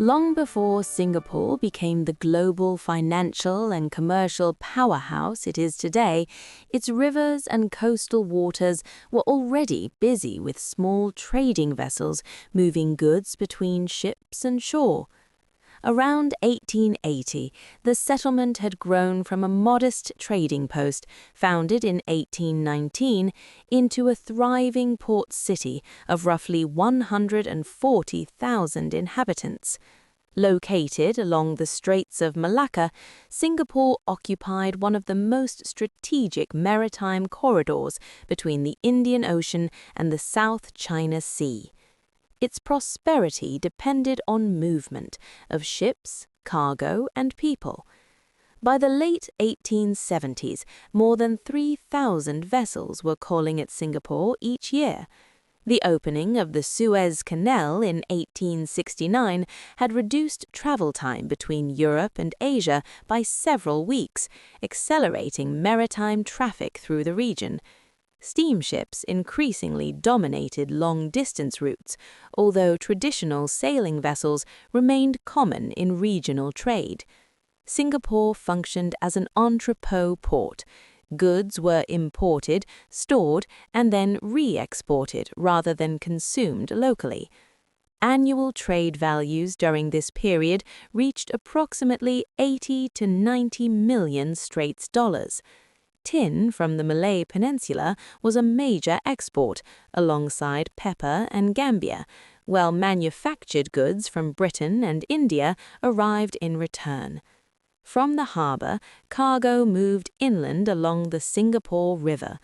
Long before Singapore became the global financial and commercial powerhouse it is today, its rivers and coastal waters were already busy with small trading vessels moving goods between ships and shore. Around 1880, the settlement had grown from a modest trading post founded in 1819 into a thriving port city of roughly 140,000 inhabitants. Located along the Straits of Malacca, Singapore occupied one of the most strategic maritime corridors between the Indian Ocean and the South China Sea. Its prosperity depended on movement of ships, cargo, and people. By the late 1870s, more than 3,000 vessels were calling at Singapore each year. The opening of the Suez Canal in 1869 had reduced travel time between Europe and Asia by several weeks, accelerating maritime traffic through the region. Steamships increasingly dominated long-distance routes, although traditional sailing vessels remained common in regional trade. Singapore functioned as an entrepot port. Goods were imported, stored, and then re-exported rather than consumed locally. Annual trade values during this period reached approximately 80 to 90 million Straits dollars. Tin from the Malay Peninsula was a major export, alongside pepper and gambia, while manufactured goods from Britain and India arrived in return. From the harbour, cargo moved inland along the Singapore River.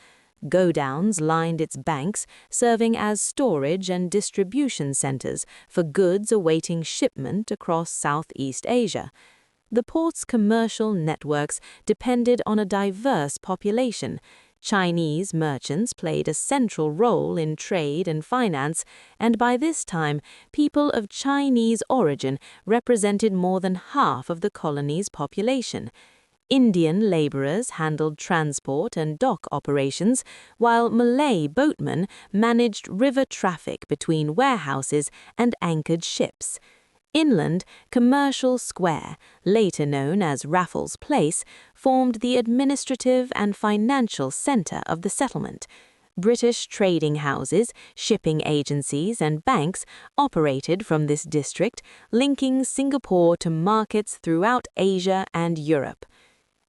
Godowns lined its banks, serving as storage and distribution centres for goods awaiting shipment across Southeast Asia. The port's commercial networks depended on a diverse population. Chinese merchants played a central role in trade and finance, and by this time, people of Chinese origin represented more than half of the colony's population. Indian laborers handled transport and dock operations, while Malay boatmen managed river traffic between warehouses and anchored ships. Inland, Commercial Square, later known as Raffles Place, formed the administrative and financial centre of the settlement. British trading houses, shipping agencies, and banks operated from this district, linking Singapore to markets throughout Asia and Europe.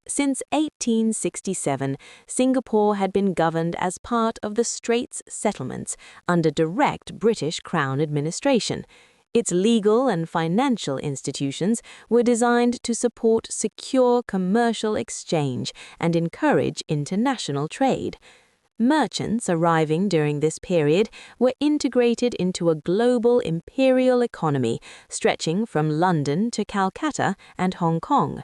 Since 1867, Singapore had been governed as part of the Straits Settlements under direct British Crown administration. Its legal and financial institutions were designed to support secure commercial exchange and encourage international trade. Merchants arriving during this period were integrated into a global imperial economy stretching from London to Calcutta and Hong Kong.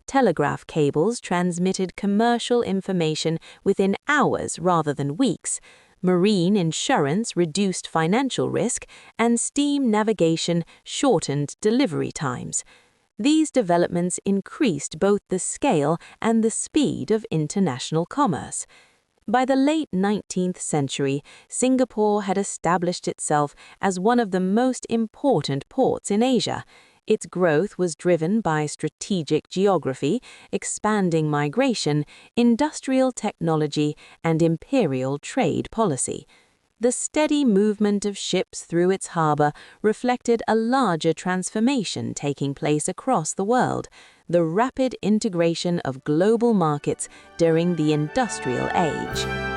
Telegraph cables transmitted commercial information within hours rather than weeks. Marine insurance reduced financial risk, and steam navigation shortened delivery times. These developments increased both the scale and the speed of international commerce. By the late 19th century, Singapore had established itself as one of the most important ports in Asia. Its growth was driven by strategic geography, expanding migration, industrial technology, and imperial trade policy. The steady movement of ships through its harbour reflected a larger transformation taking place across the world, the rapid integration of global markets during the Industrial Age.